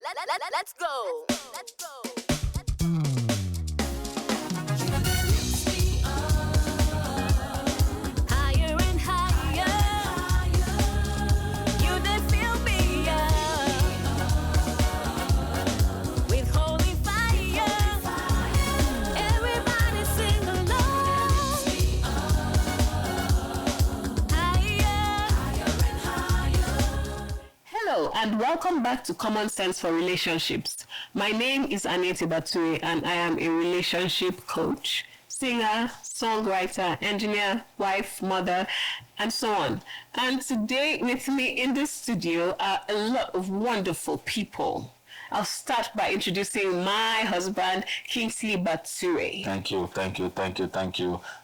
Let's go. Let's go. Higher and higher. You they fill me up with holy fire. Everybody sing along. Hello and welcome back to Common Sense for Relationships. My name is Aneti Batures and I am a relationship coach, singer, songwriter, engineer, wife, mother, and so on. And today with me in the studio are a lot of wonderful people. I'll start by introducing my husband, Kingsley Batures. Thank you,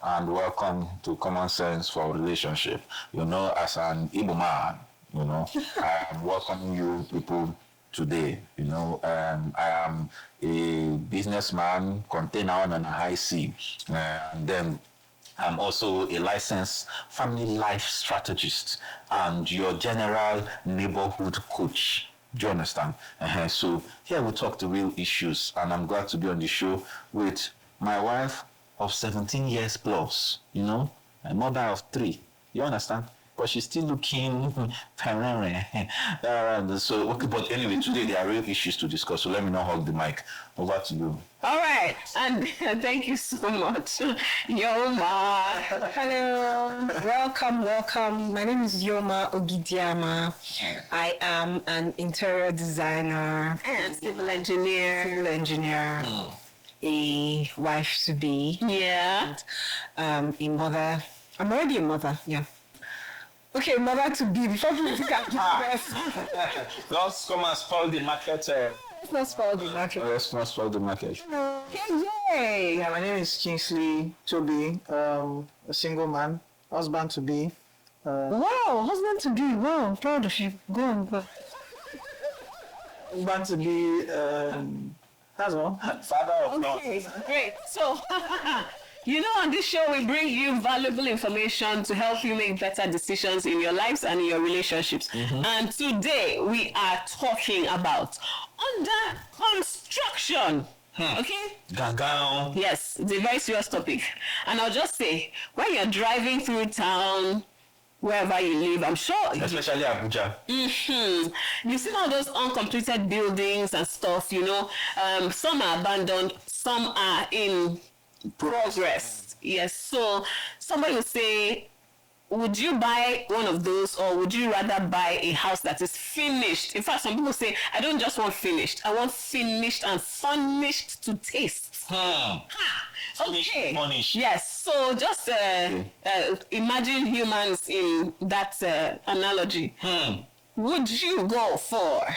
and welcome to Common Sense for Relationship. As an Igbo man, I am welcoming you people today. I am a businessman, container on a high sea, and then I'm also a licensed family life strategist and your general neighborhood coach. Do you understand? So here we talk the real issues, and I'm glad to be on the show with my wife of 17 years plus, a mother of 3. You understand? But she's still looking so okay, but anyway, today there are real issues to discuss, so let me not hog the mic. Over to you. All right, and thank you so much, Yoma. Hello, welcome. My name is Yoma Ogidiama. I am an interior designer And civil engineer. A wife to be, Yeah. a mother. I'm already a mother, yeah. Okay, mother to be. Before people think I'm just Let's come and spoil the market. let's not spoil the market. Let's not spoil the market. Yay! Yeah, my name is Kingsley Toby, a single man, husband to be. Wow, husband to be. Wow, proud of you. Go on, go. Husband to be, that's all. Father of Okay, great. So, on this show, we bring you valuable information to help you make better decisions in your lives and in your relationships. And today, we are talking about under construction. Okay? Gangao. Yes, it's a very serious topic. And I'll just say, when you're driving through town, wherever you live, I'm sure Especially Abuja. you've seen all those uncompleted buildings and stuff, some are abandoned, some are in progress. Yes, so somebody would say, would you buy one of those, or would you rather buy a house that is finished? In fact, some people say, I don't just want finished, I want finished and furnished to taste. Okay. Furnished. Yes. So just imagine humans in that analogy. Would you go for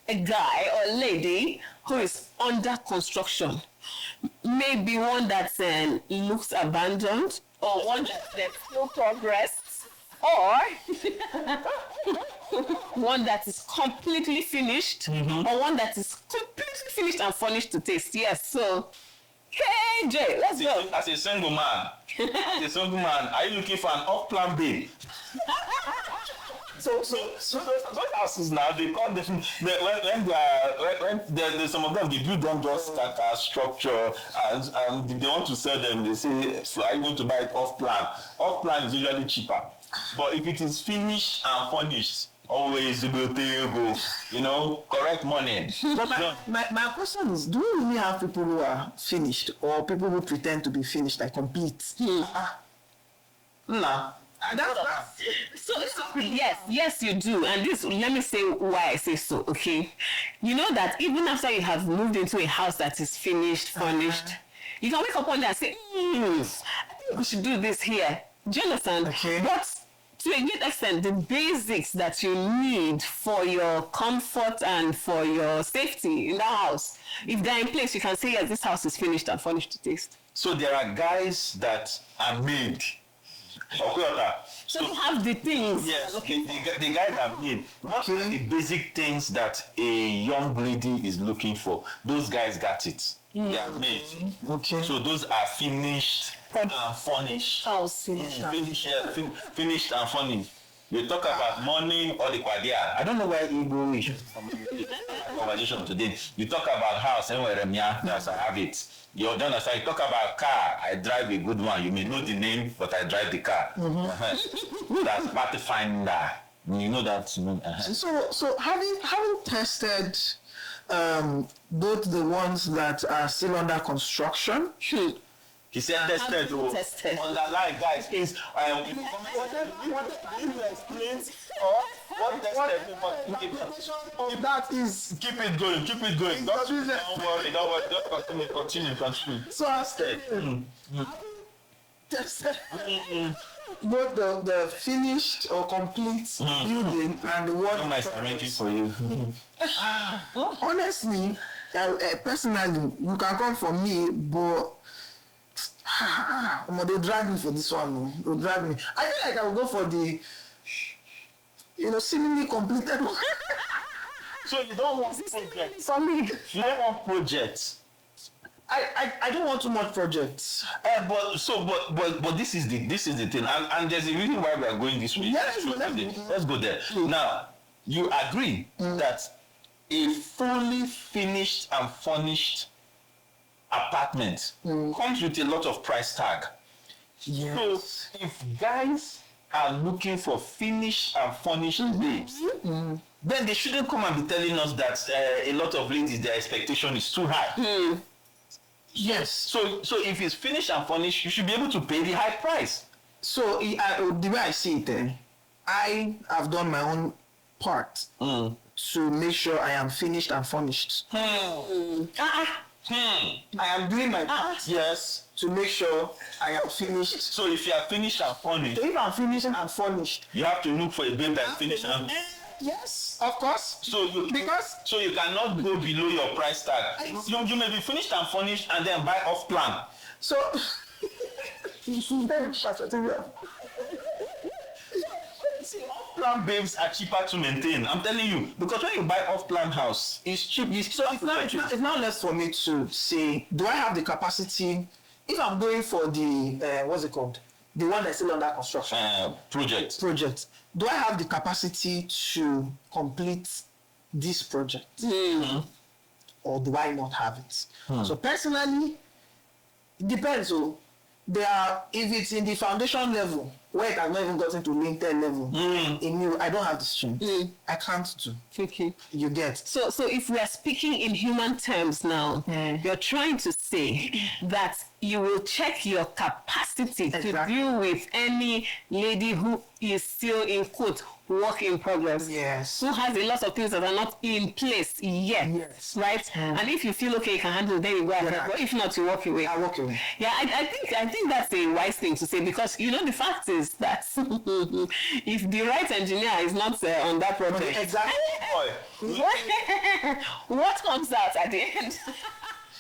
a guy or lady who is under construction? Maybe one that looks abandoned, or one that still progress, or one that is completely finished, or one that is completely finished and furnished to taste. Yes. So, KJ, let's go. As a single man, are you looking for an off-plan babe? So those houses now, they call them when some of them they build them just like a structure, and they want to sell them. They say, so are you going to buy it off plan? Off plan is usually cheaper, but if it is finished and furnished, always go, correct money. But my question is, do we really have people who are finished, or people who pretend to be finished, like complete? Nah. So yes, you do. And this, let me say why I say so, okay? You know that even after you have moved into a house that is finished, furnished, you can wake up one day and say, I think we should do this here. Do you understand? Okay. But to a great extent, the basics that you need for your comfort and for your safety in that house, if they're in place, you can say, yes, this house is finished and furnished to taste. So there are guys that are made. So you have the things. Yes, okay. The guys are made. What are the basic things that a young lady is looking for? Those guys got it. They are made. Okay. So those are finished and furnished. House finished. Finished and furnished. You talk about money or the quadia. I don't know where Igbo is conversation today. You talk about house and where that's a habit. You understand? You talk about car. I drive a good one. You may know the name, but I drive the car. That's party finder. You know that. So having tested both the ones that are still under construction. He said tested. Tested. Underline, guys, is what you explain or what tested? Of that is Keep it going. Don't worry. Just continue. so Tested. tested both the finished or complete building and the one. Nice arranging for you. Honestly, personally, you can come for me, but they'll drag me for this one. They'll drag me. I feel like I will go for the, seemingly completed one. So you don't want projects. For me, You don't want projects. I don't want too much projects. But this is the thing, and there's a reason why we are going this way. Yeah, let's go there. Now, you agree that a fully finished and furnished apartment comes with a lot of price tag. Yes. So if guys are looking for finished and furnished babes, then they shouldn't come and be telling us that a lot of ladies, their expectation is too high. Yes. So if it's finished and furnished, you should be able to pay the high price. So the way I see it, I have done my own part to make sure I am finished and furnished. I am doing my part Yes. to make sure I am finished. So if you are finished and furnished, So if I'm finished and furnished, you have to look for a babe that is finished and yes, of course. so you cannot go below your price tag. You may be finished and furnished and then buy off plan. So Off-plan babes are cheaper to maintain. I'm telling you, because when you buy off-plan house, it's cheap. so it's not less for me to say, do I have the capacity? If I'm going for the what's it called, the one that's still under construction project. do I have the capacity to complete this project, or do I not have it? So personally, it depends. So if it's in the foundation level where it has not even gotten to lintel level, I don't have the strength. I can't do. Okay. You get. So if we are speaking in human terms now, you're trying to say that you will check your capacity to Exactly. deal with any lady who is still in quote work in progress. Yes. Who has a lot of things that are not in place yet. Yes. Right? And if you feel okay, you can handle it, then you go ahead. Yeah. But if not, you walk away. I walk away. Yeah, I think that's a wise thing to say, because the fact is that if the right engineer is not on that project, Exactly. what comes out at the end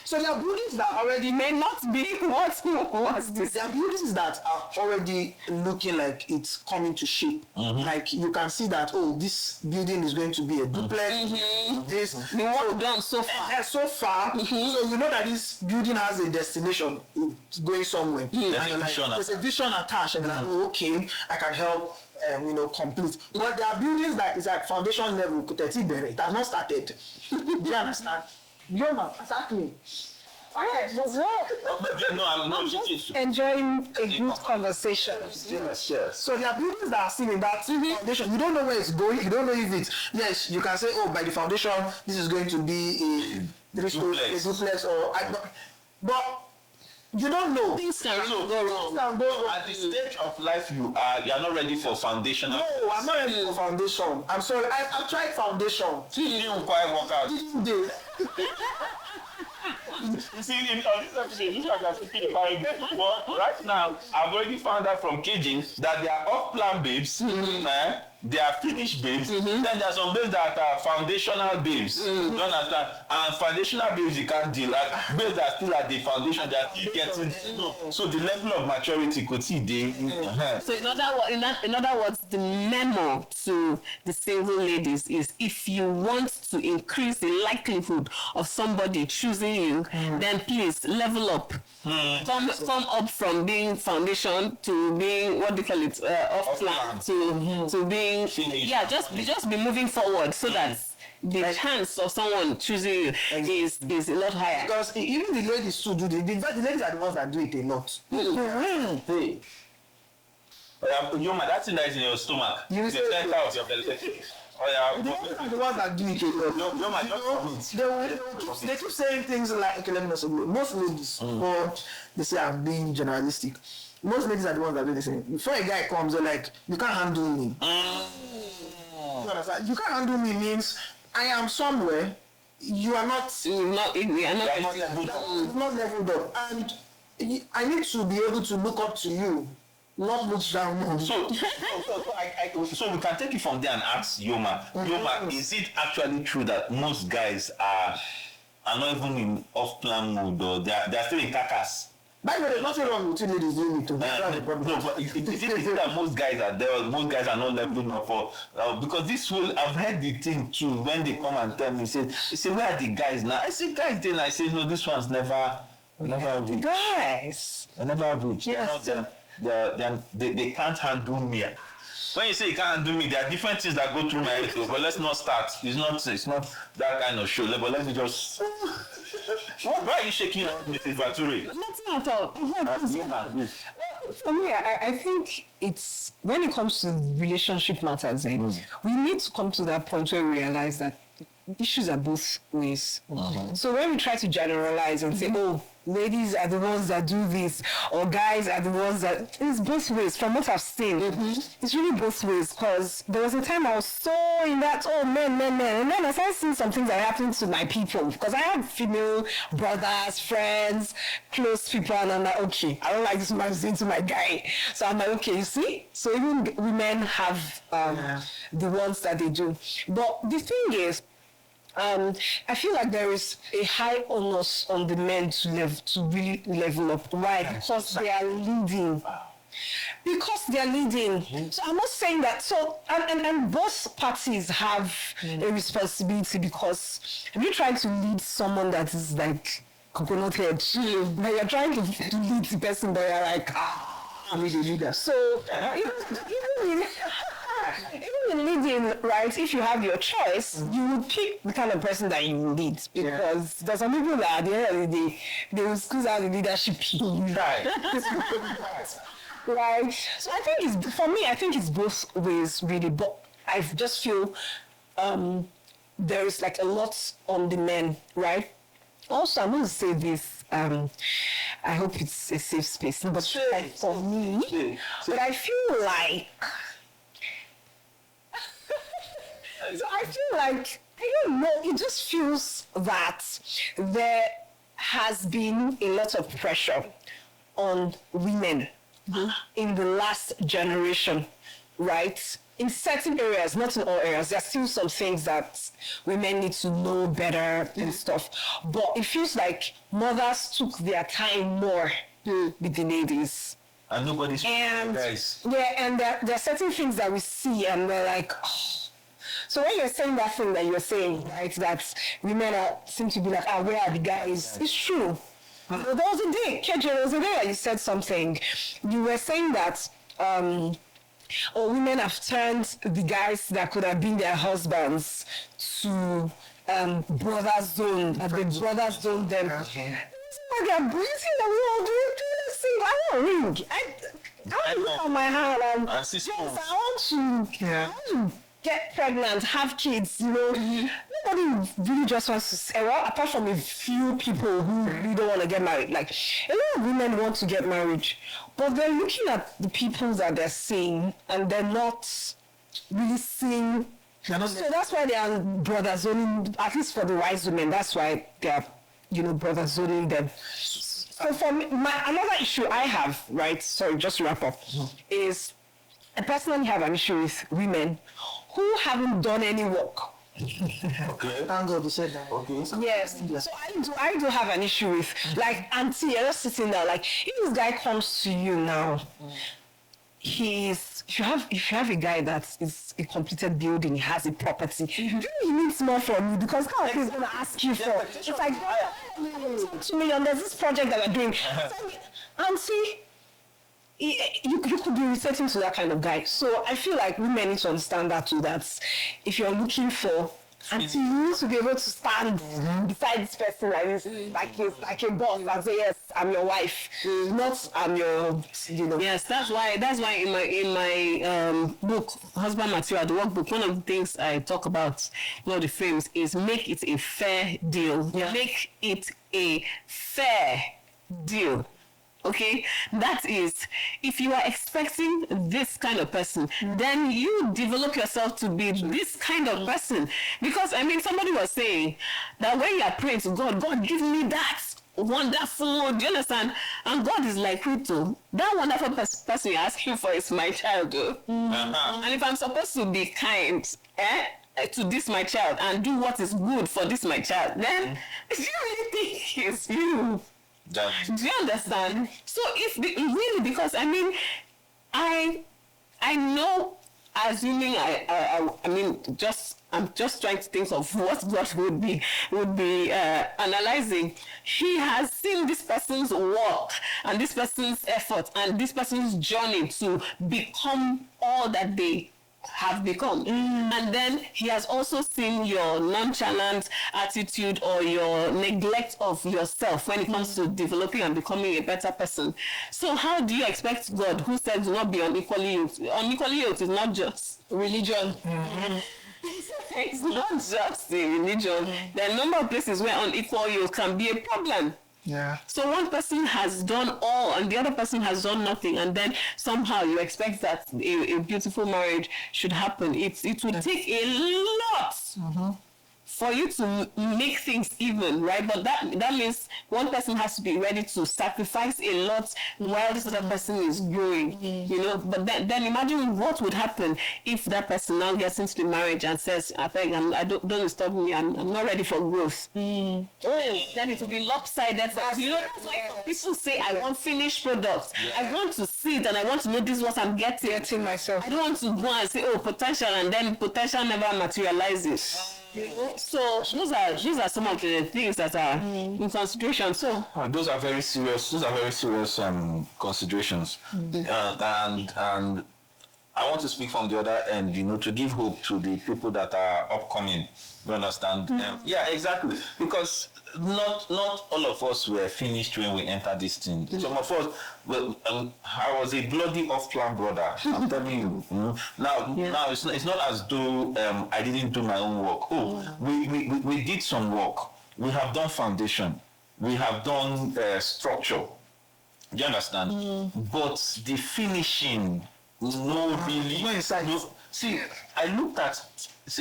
So there are buildings that already may not be what was this. There are buildings that are already looking like it's coming to shape. Like you can see that, this building is going to be a duplex. This The work done so far. so far. So you know that this building has a destination. It's going somewhere. And you're like, there's a vision attached, and you're like, okay, I can help. Complete. But there are buildings that is at foundation level. It has not started. Do you understand? Yeah, man, exactly. No, I'm not. Enjoying a good conversation. Yes. So there are buildings that are still in that foundation. You don't know where it's going. You don't know if it's, yes, you can say, by the foundation, this is going to be a duplex but you don't know. Things can go wrong. At the stage of life you are not ready for foundation. No, I'm not ready for foundation. I'm sorry. I've tried foundation. You didn't quite work out. Didn't do. You see, on this episode, this is what I'm speaking about. But right now, I've already found out from Cajun that they are off-plan babes. they are finished babes. Then there are some babes that are foundational babes. You understand? And foundational babes you can't deal. Like babes that are still at the foundation, they are still getting. So the level of maturity could see they. So in other words, the memo to the single ladies is if you want to increase the likelihood of somebody choosing you, then please level up. Come up from being foundation to being what do you call it, off plan to being just be moving forward so that the chance of someone choosing you is a lot higher. Because even the ladies too do the ladies are the ones that do it a lot. Hey. Yoma, that thing that is in your stomach. You the center of your belly. The ones that do it a lot. Yoma, they keep saying things like, okay, let me not say most ladies, or they say I'm being generalistic. Most ladies are the ones that do the same. Before a guy comes, they're like, you can't handle me. You understand? You can't handle me means I am somewhere. You are not. We are not Leveled up, and I need to be able to look up to you, not look down on you. So we can take it from there and ask Yoma. Yoma, is it actually true that most guys are not even in off-plan mode, or they are still in carcass? By the way, there's nothing wrong with two ladies doing it too. No, but is it that most guys are there, or most guys are not leveling up for? Because this will, I've heard the thing too, when they come and tell me, they say, where are the guys now? I say, guys, then I say, no, this one's never reached. Guys. They never reached. Yes. They can't handle me. When you say you can't handle me, there are different things that go through my head, but let's not start. It's not that kind of show, but let me just... Why are you shaking out, Mrs. Batures? Nothing at all. For me, I think it's when it comes to relationship matters, we need to come to that point where we realize that issues are both ways. So when we try to generalize and say, oh, ladies are the ones that do this, or guys are the ones that... It's both ways. From what I've seen, it's really both ways, because there was a time I was so in that, oh, men. And then I started seeing some things that happened to my people, because I have female brothers, friends, close people, and I'm like, okay, I don't like this man saying to my guy. So I'm like, okay, you see? So even women have the ones that they do. But the thing is, I feel like there is a high onus on the men to really level up. Why? Because they are leading. Because they are leading. So I'm not saying that. So and both parties have a responsibility, because if you're trying to lead someone that is like coconut head, but you're trying to lead the person, but you're like, I'm really a leader. So even in leading, right, if you have your choice, you will pick the kind of person that you will lead, because there's some people that at the end of the day, they will squeeze out the leadership. Right. Right. So I think it's both ways, really, but I just feel there is like a lot on the men, right? Also, I'm going to say this, I hope it's a safe space, but for me, but I feel like, so I feel like, I don't know, it just feels that there has been a lot of pressure on women in the last generation, right? In certain areas, not in all areas, there are still some things that women need to know better and stuff. But it feels like mothers took their time more with the ladies. And nobody's guys. Yeah, and there are certain things that we see and we're like, oh. So when you're saying that thing that you're saying, right, that women seem to be like, where are the guys? It's true. There was a day, KJ, there was a day that you said something. You were saying that women have turned the guys that could have been their husbands to brother zone, that the brothers zone them. They are breathing and we all doing this thing. I want a ring. I want to look on my hand and yes, I want to get pregnant, have kids, you know. Nobody really just wants to say, well, apart from a few people who really don't want to get married. Like, a lot of women want to get married, but they're looking at the people that they're seeing and they're not really seeing. So that's why they are brother zoning, at least for the wise women, that's why they are, brother zoning them. So for me, another issue I have, right, sorry, just to wrap up, is I personally have an issue with women who haven't done any work. Okay. Thank God you said that. Okay. Yes. So I do have an issue with, like, auntie, you're just sitting there, like, if this guy comes to you now, if you have a guy that is a completed building, he has a property, he needs more from you because how he's gonna ask you for. It's like 2 million, there's this project that we're doing. Auntie, you could be resetting to that kind of guy. So I feel like women need to understand that too, that if you're looking for, until you need to be able to stand beside this person like this, like a boss and say, yes, I'm your wife, not I'm your, Yes, that's why in my book, Husband Material, the workbook, one of the things I talk about, the frames, is make it a fair deal. Yeah. Make it a fair deal. Okay, that is, if you are expecting this kind of person, then you develop yourself to be this kind of person. Because somebody was saying that when you are praying to God, God give me that wonderful, do you understand? And God is like, Rito, that wonderful person you're asking for is my child. And if I'm supposed to be kind, to this my child and do what is good for this my child, then do you really think it's you? Do you understand? So really, because I know, assuming I'm just trying to think of what God would be analyzing. He has seen this person's work and this person's effort and this person's journey to become all that they have become. And then he has also seen your nonchalant attitude or your neglect of yourself when it comes to developing and becoming a better person. So how do you expect God, who said do not be unequally yoked? Unequally yoked is not just religion. It's not just a religion. There are a number of places where unequal yoke can be a problem. Yeah. So one person has done all and the other person has done nothing, and then somehow you expect that a beautiful marriage should happen. It would take a lot for you to make things even, right? But that means one person has to be ready to sacrifice a lot while this other person is growing, But then imagine what would happen if that person now gets into the marriage and says, I think don't disturb me, I'm not ready for growth. Then it will be lopsided. That's why people say, I want finished products. I want to see it and I want to know this is what I'm getting myself. I don't want to go and say, potential, and then potential never materializes. So those are some of the things that are in consideration. So those are very serious considerations. And I want to speak from the other end, to give hope to the people that are upcoming. You understand? Yeah, exactly. Because not all of us were finished when we entered this thing. Some of us, I was a bloody off-plan brother. I'm telling you. Now it's not as though I didn't do my own work. We did some work. We have done foundation. We have done structure. Do you understand? But the finishing, really. See, I looked at,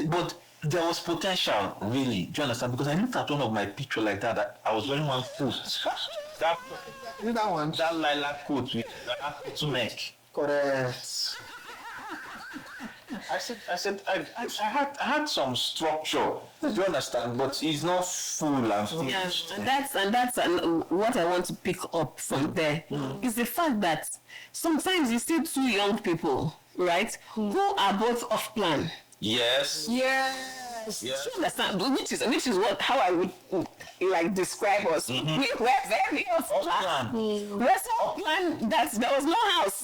but there was potential, really. Do you understand? Because I looked at one of my picture like that. I was wearing one coat. That one. That lilac coat with that neck. Correct. I said, I had some structure. Do you understand? But it's not full and finished. Yeah, and that's what I want to pick up from there is the fact that sometimes you see two young people, right, who are both off plan. Yes. Yes. Yeah. You understand? Which is how I would describe us. We were very off plan. We were so off plan that there was no house.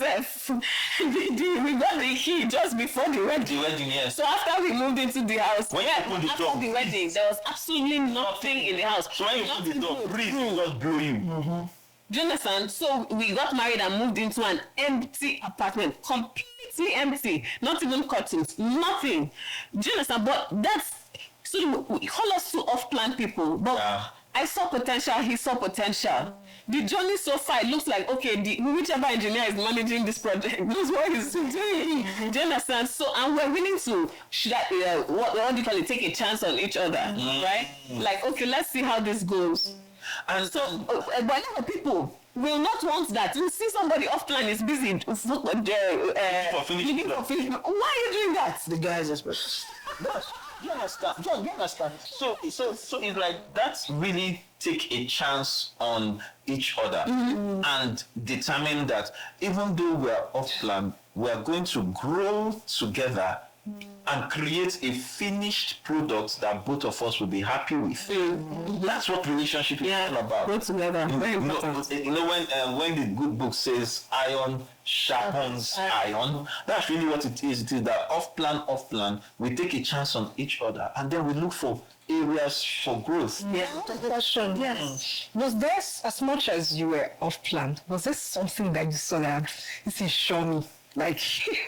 We got the key just before the wedding. The wedding, yes. So after we moved into the house, When you open the after door, the wedding, there was absolutely nothing in the house. So when you open the door, breeze will just blow you. Do you understand? So we got married and moved into an empty apartment, completely empty, not even curtains, nothing. Do you understand? But that's, so we call us two off-plan people, but I saw potential, he saw potential. The journey so far, it looks like, okay, whichever engineer is managing this project knows what he's doing. Do you understand? So, and we're willing to, what do you call it, take a chance on each other, right? Like, okay, let's see how this goes. And So, but a lot of people will not want that. You see somebody off plan is busy for finish. looking for finish. Why are you doing that? The guys expect. You understand? John, you understand? So it's like that's really take a chance on each other and determine that even though we're off plan, we're going to grow together and create a finished product that both of us will be happy with. That's what relationship is all about. Grow together. Very important. When the good book says iron sharpens iron, that's really what it is. It is that off plan, we take a chance on each other and then we look for areas for growth. Yeah. Question. Yes. Was there, as much as you were off plan, was there something that you saw that this is show me? Like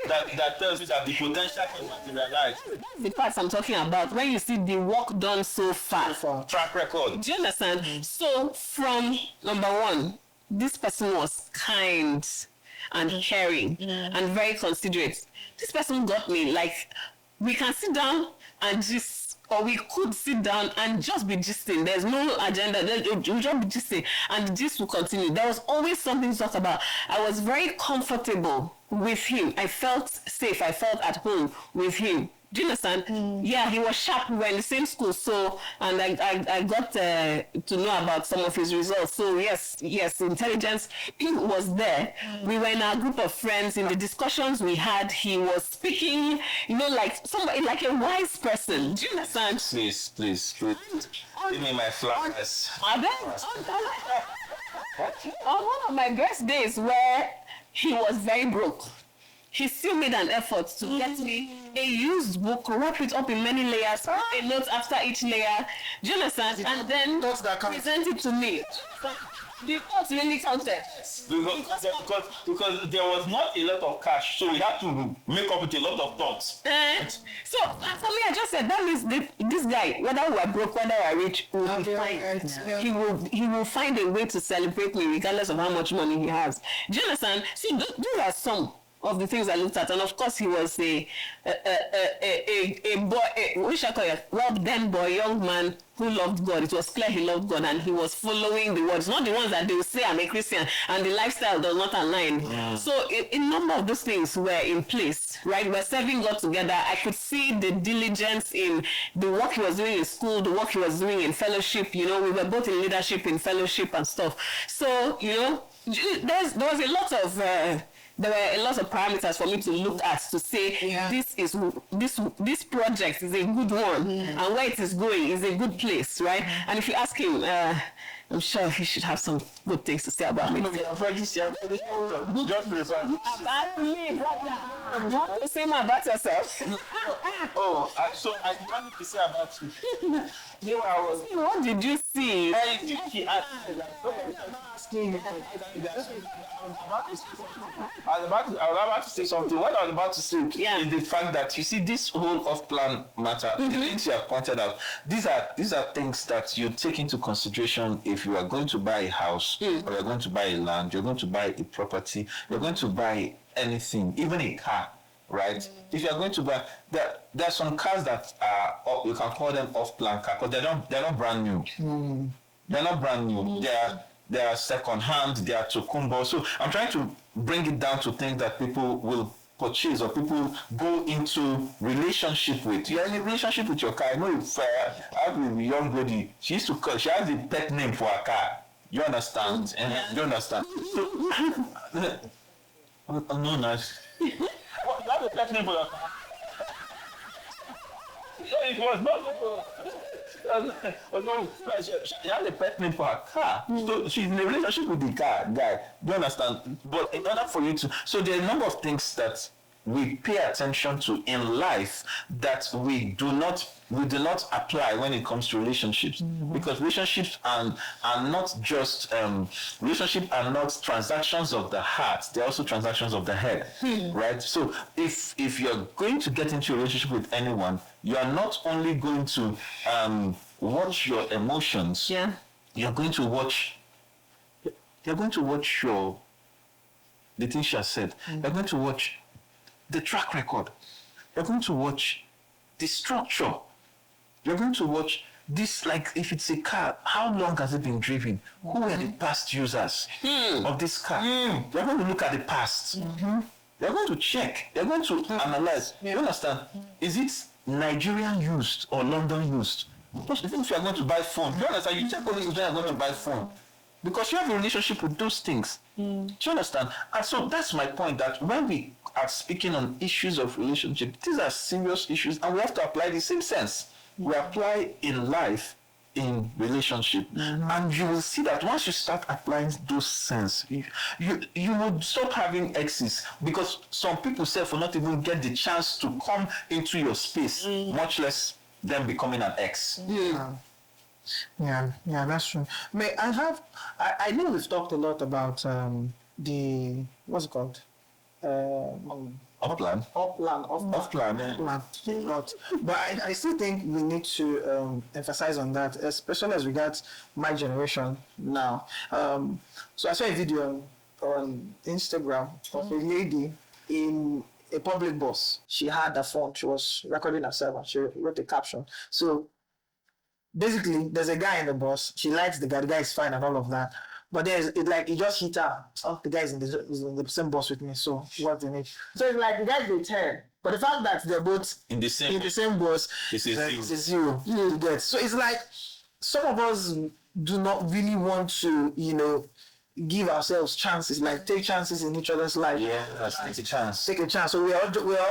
that tells you that the potential can materialize. That's the part I'm talking about. When you see the work done so far. Track record. Do you understand? So from number one, this person was kind and caring and very considerate. This person got me. Like, we can sit down and just, or we could sit down and just be gisting. There's no agenda. We'll just be gisting, and this will continue. There was always something to talk about. I was very comfortable with him. I felt safe. I felt at home with him. Do you understand? Yeah, he was sharp. We were in the same school, so, and I got to know about some of his results. So yes, intelligence was there. We were in our group of friends. In the discussions we had, he was speaking, like somebody, like a wise person. Do you understand? Please. Give me my flowers. On one of my best days where he was very broke, he still made an effort to get me a used book, wrap it up in many layers, put a note after each layer. Do you understand? And then present it to me. The thoughts really counted. Because there was not a lot of cash, so we had to make up with a lot of thoughts. So for me, I just said that means this guy, whether we are broke, whether we are rich, will be fine. He will find a way to celebrate me regardless of how much money he has. Do you understand? See, those are some of the things I looked at, and of course he was a boy, what should I call it? Well, then boy, young man who loved God. It was clear he loved God, and he was following the words, not the ones that they will say I'm a Christian and the lifestyle does not align. So a number of those things were in place, right? We're serving God together. I could see the diligence in the work he was doing in school, the work he was doing in fellowship. We were both in leadership, in fellowship and stuff. So there was a lot of there were a lot of parameters for me to look at to say this project is a good one and where it is going is a good place, right? And if you ask him, I'm sure he should have some good things to say about me. Just About me, brother. You want to say more about yourself? So I wanted to say about you. What did you see? I was about to say something. What I was about to say is the fact that you see this whole off-plan matter. The things you have pointed out. These are things that you take into consideration if you are going to buy a house or you're going to buy a land, you're going to buy a property, you're going to buy anything, even a car. Right? If you are going to buy, there are some cars that are, you can call them off-plan cars, because they're not brand new. They're not brand new. They are second-hand. They are tokumbo. So I'm trying to bring it down to things that people will purchase or people go into relationship with. You're in a relationship with your car. I know if I have a young lady, she has a pet name for her car. You understand? You understand? So, no, nice. You have a pet name for your car? It was not. She has a pet name for her car. So she's in a relationship with the car guy. Do you understand? But in order for you to, so there are a number of things that we pay attention to in life that we do not apply when it comes to relationships, because relationships are not just relationships are not transactions of the heart, they're also transactions of the head, right? So if you're going to get into a relationship with anyone, you are not only going to watch your emotions, you're going to watch your the things she has said. You're going to watch the track record. You're going to watch the structure. You're going to watch this, like, if it's a car, how long has it been driven? Who were the past users of this car? They're going to look at the past. They're going to check. They're going to analyze. You understand? Is it Nigerian used or London used? Because if you are going to buy phone, you understand? You check only if you are going to buy phone. Because you have a relationship with those things. Do you understand? And so that's my point, that when we are speaking on issues of relationship, these are serious issues, and we have to apply the same sense. We apply in life, in relationship, and you will see that once you start applying those sense, you would stop having exes, because some people say will not even get the chance to come into your space, much less them becoming an ex. Yeah, that's true. I know we've talked a lot about the, what's it called? Upland. Upland. But I still think we need to emphasize on that, especially as regards my generation now. So I saw a video on Instagram of a lady in a public bus. She had a phone. She was recording herself and she wrote a caption. So basically, there's a guy in the bus. She likes the guy is fine and all of that. But it just hit her. Oh, the guy is in the same bus with me, so what's the need? So it's like the guys they tell. But the fact that they're both In the same bus, This is it's a zero. You get. So it's like some of us do not really want to, give ourselves chances, like take chances in each other's life. Yeah, take a chance. Take a chance. So we're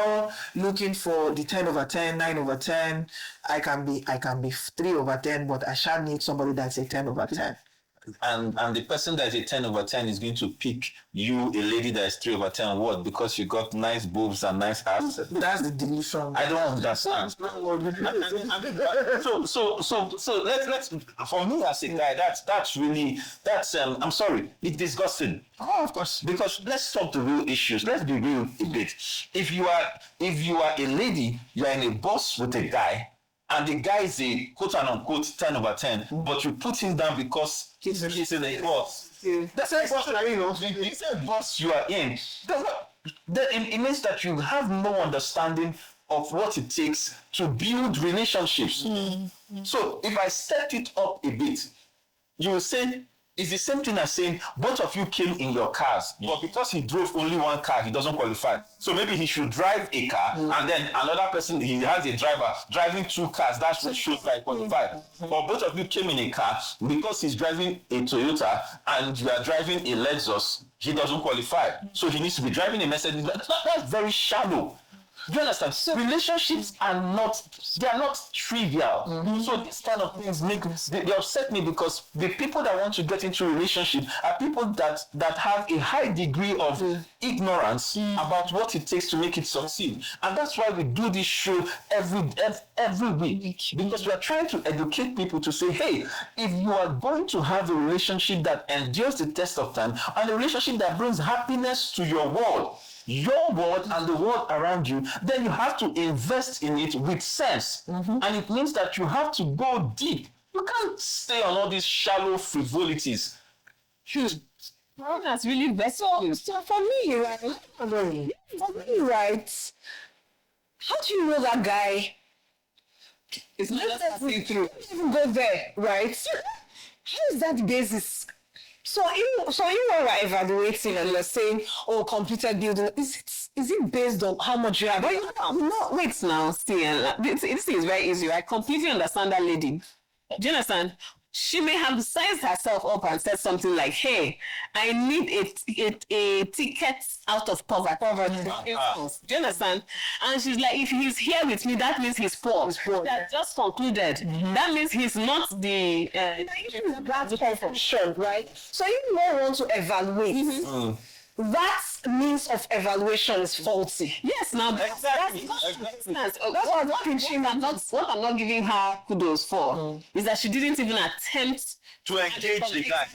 all looking for the 10 over 10, 9 over 10. I can be 3 over 10, but I shall need somebody that's a 10 over 10. And the person that is a 10 over 10 is going to pick you, a lady that is 3 over 10. What? Because you got nice boobs and nice ass? That's the delusion. I don't understand. So let's for me as a guy, that's I'm sorry, it's disgusting. Oh, of course. Because let's talk the real issues. Let's be real a bit. If you are a lady, you are in a bus with a guy, and the guy is a quote unquote 10 over 10, but you put him down because he's in a bus. That's the bus The same bus you are in. It means that you have no understanding of what it takes to build relationships. So if I step it up a bit, you will say, it's the same thing as saying both of you came in your cars, but because he drove only one car, he doesn't qualify. So maybe he should drive a car, and then another person, he has a driver driving 2 cars. That's what should like qualify. But both of you came in a car, because he's driving a Toyota and you are driving a Lexus, he doesn't qualify. So he needs to be driving a Mercedes. That's very shallow. Do you understand? So relationships are not trivial. So these kind of things they upset me, because the people that want to get into a relationship are people that have a high degree of ignorance about what it takes to make it succeed. And that's why we do this show every week, because we are trying to educate people to say, hey, if you are going to have a relationship that endures the test of time, and a relationship that brings happiness to your world and the world around you, then you have to invest in it with sense. And it means that you have to go deep. You can't stay on all these shallow frivolities. Well, that's really best. So for me, right? How do you know that guy? It's not just passing through. Even go there, right? How is that the basis? So when we're evaluating and we're saying, oh, completed building, is it based on how much you have? No, wait now, still. This is very easy. I completely understand that lady. Do you understand? She may have sized herself up and said something like, hey, I need a ticket out of poverty. Do you understand? And she's like, if he's here with me, that means he's poor. That just concluded. That means he's not the... That's perfection, right? So you don't want to evaluate. That means of evaluation is faulty. Yes, now Exactly. that's what I'm not giving her kudos for is that she didn't even attempt To engage the guy.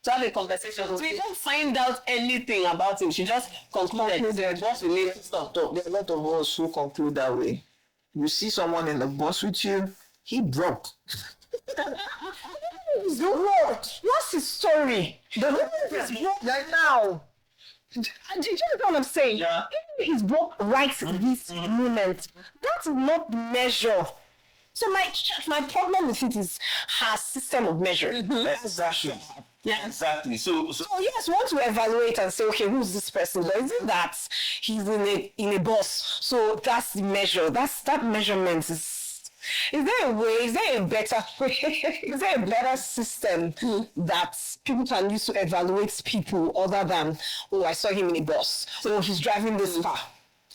to have a conversation. So we don't find out anything about him. She just concluded what we need to stop. There are a lot of us who conclude that way. You see someone in the bus with you, he broke. What's his story? The Lord is broke right now. Do you know what I'm saying? Yeah. Even if he's broke right this moment, that will not measure So my problem with it is her system of measure. Exactly. Yeah. Exactly. So So yes, we want to evaluate and say, okay, who's this person? But is it that he's in a bus? So that's the measure. That measurement is. Is there a way? Is there a better way? Is there a better system that people can use to evaluate people other than, oh, I saw him in a bus, so he's driving this car.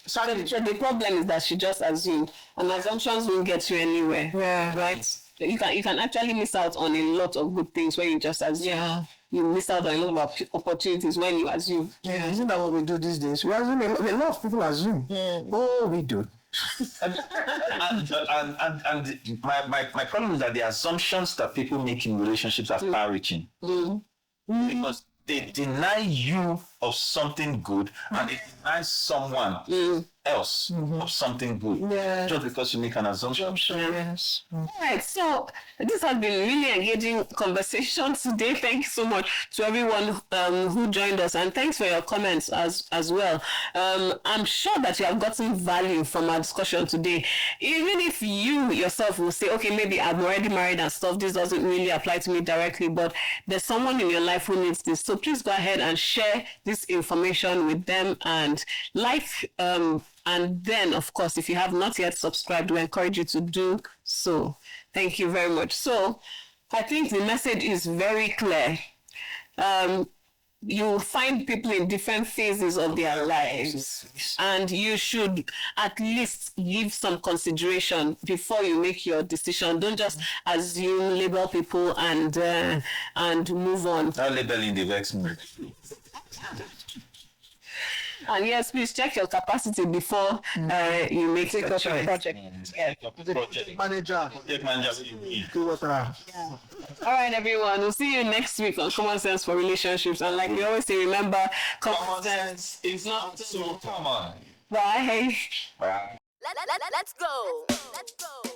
So the problem is that she just assumed, and assumptions won't get you anywhere. Yeah. Right? You can actually miss out on a lot of good things when you just assume. Yeah. You miss out on a lot of opportunities when you assume. Yeah, isn't that what we do these days? We assume a lot of people assume. Oh, we do. and my problem is that the assumptions that people make in relationships are far-reaching. Because they deny you of something good and they deny someone else of something good just because you make an assumption. Yes. All right, so this has been really engaging conversation today. Thank you so much to everyone who joined us, and thanks for your comments as well. I'm sure that you have gotten value from our discussion today. Even if you yourself will say, okay, maybe I'm already married and stuff, this doesn't really apply to me directly, but there's someone in your life who needs this. So please go ahead and share this information with them and and then, of course, if you have not yet subscribed, we encourage you to do so. Thank you very much. So I think the message is very clear. You find people in different phases of their lives, and you should at least give some consideration before you make your decision. Don't just assume, label people, and move on. Not labeling the vex me. And yes, please check your capacity before you make a choice. Project. Yeah. Manager. Do what All right, everyone. We'll see you next week on Common Sense for Relationships. And like we always say, remember, common sense is not So come on. Bye. Bye. Let's go. Let's go.